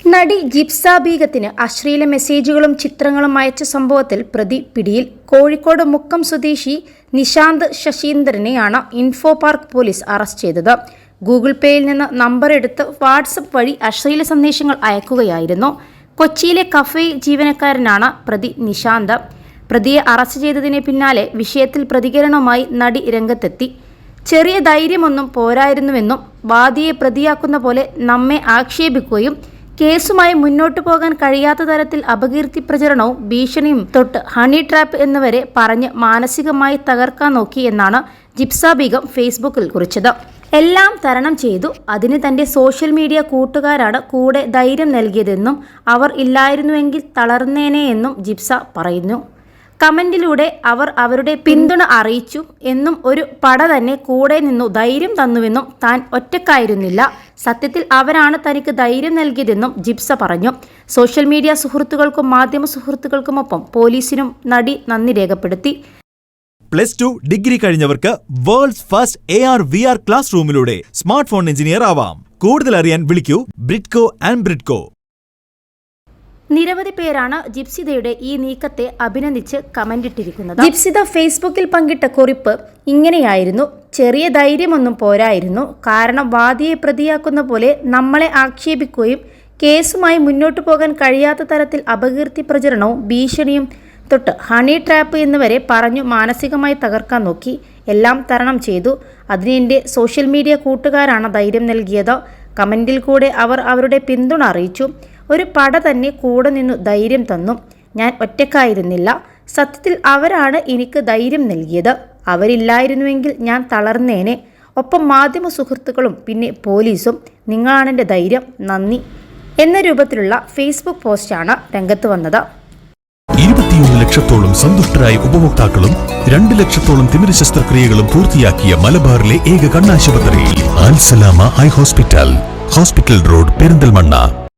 നടി ജിപ്സ ബീഗത്തിന് അശ്ലീല മെസ്സേജുകളും ചിത്രങ്ങളും അയച്ച സംഭവത്തിൽ പ്രതി പിടിയിൽ. കോഴിക്കോട് മുക്കം സ്വദേശി നിശാന്ത് ശശീന്ദ്രനെയാണ് ഇൻഫോ പാർക്ക് പോലീസ് അറസ്റ്റ് ചെയ്തത്. ഗൂഗിൾ പേയിൽ നിന്ന് നമ്പർ എടുത്ത് വാട്സപ്പ് വഴി അശ്ലീല സന്ദേശങ്ങൾ അയക്കുകയായിരുന്നു. കൊച്ചിയിലെ കഫേ ജീവനക്കാരനാണ് പ്രതി നിശാന്ത്. പ്രതിയെ അറസ്റ്റ് ചെയ്തതിന് പിന്നാലെ വിഷയത്തിൽ പ്രതികരണവുമായി നടി രംഗത്തെത്തി. ചെറിയ ധൈര്യമൊന്നും പോരായിരുന്നുവെന്നും വാദിയെ പ്രതിയാക്കുന്ന പോലെ നമ്മെ ആക്ഷേപിക്കുകയും കേസുമായി മുന്നോട്ടു പോകാൻ കഴിയാത്ത തരത്തിൽ അപകീർത്തി പ്രചരണവും ഭീഷണിയും തൊട്ട് ഹണി ട്രാപ്പ് എന്നിവരെ പറഞ്ഞ് മാനസികമായി തകർക്കാൻ നോക്കി എന്നാണ് ജിപ്സ ബീഗം ഫേസ്ബുക്കിൽ കുറിച്ചത്. എല്ലാം തരണം ചെയ്തു. അതിന് തന്റെ സോഷ്യൽ മീഡിയ കൂട്ടുകാരാണ് കൂടെ ധൈര്യം നൽകിയതെന്നും അവർ ഇല്ലായിരുന്നുവെങ്കിൽ തളർന്നേനെ എന്നും ജിപ്സ പറയുന്നു. കമന്റിലൂടെ അവർ അവരുടെ പിന്തുണ അറിയിച്ചു എന്നും ഒരു പട തന്നെ കൂടെ നിന്നു ധൈര്യം തന്നുവെന്നും താൻ ഒറ്റക്കായിരുന്നില്ല, സത്യത്തിൽ അവരാണ് തനിക്ക് ധൈര്യം നൽകിയതെന്നും ജിപ്സ പറഞ്ഞു. സോഷ്യൽ മീഡിയ സുഹൃത്തുക്കൾക്കും മാധ്യമ സുഹൃത്തുക്കൾക്കുമൊപ്പം പോലീസിനും നടി നന്ദി രേഖപ്പെടുത്തി. +2 ഡിഗ്രി കഴിഞ്ഞവർക്ക് വേൾഡ്സ് ഫസ്റ്റ് AR/VR ക്ലാസ് റൂമിലൂടെ സ്മാർട്ട് ഫോൺ എഞ്ചിനീയർ ആവാം. കൂടുതൽ അറിയാൻ വിളിക്കൂ ബ്രിഡ്കോ ആൻഡ് ബ്രിഡ്കോ. നിരവധി പേരാണ് ജിപ്സിതയുടെ ഈ നീക്കത്തെ അഭിനന്ദിച്ച് കമന്റിട്ടിരിക്കുന്നത്. ജിപ്സിത ഫേസ്ബുക്കിൽ പങ്കിട്ട കുറിപ്പ് ഇങ്ങനെയായിരുന്നു: ചെറിയ ധൈര്യമൊന്നും പോരായിരുന്നു, കാരണം വാദിയെ പ്രതിയാക്കുന്ന പോലെ നമ്മളെ ആക്ഷേപിക്കുകയും കേസുമായി മുന്നോട്ടു പോകാൻ കഴിയാത്ത തരത്തിൽ അപകീർത്തി പ്രചരണവും ഭീഷണിയും തൊട്ട് ഹണി ട്രാപ്പ് എന്നിവരെ പറഞ്ഞു മാനസികമായി തകർക്കാൻ നോക്കി. എല്ലാം തരണം ചെയ്തു. അതിന് എൻ്റെ സോഷ്യൽ മീഡിയ കൂട്ടുകാരാണ് ധൈര്യം നൽകിയത്. കമന്റിൽ കൂടെ അവർ അവരുടെ പിന്തുണ അറിയിച്ചു. ഒരു പട തന്നെ കൂടെ നിന്നു ധൈര്യം തന്നു. ഞാൻ ഒറ്റക്കായിരുന്നില്ല, സത്യത്തിൽ അവരാണ് എനിക്ക് ധൈര്യം നൽകിയത്. അവരില്ലായിരുന്നുവെങ്കിൽ ഞാൻ തളർന്നേനെ. ഒപ്പം മാധ്യമ സുഹൃത്തുക്കളും പിന്നെ പോലീസും. നിങ്ങളാണെൻ്റെ ധൈര്യം, നന്ദി എന്ന രൂപത്തിലുള്ള ഫേസ്ബുക്ക് പോസ്റ്റാണ് രംഗത്ത് വന്നത്. 21 ലക്ഷത്തോളം സന്തുഷ്ടരായ ഉപഭോക്താക്കളും 2 ലക്ഷത്തോളം തിമിര ശസ്ത്രക്രിയകളും പൂർത്തിയാക്കിയ മലബാറിലെ ഏക കണ്ണാശുപത്രി Al Salama eye hospital, hospital road, Perinthalmanna.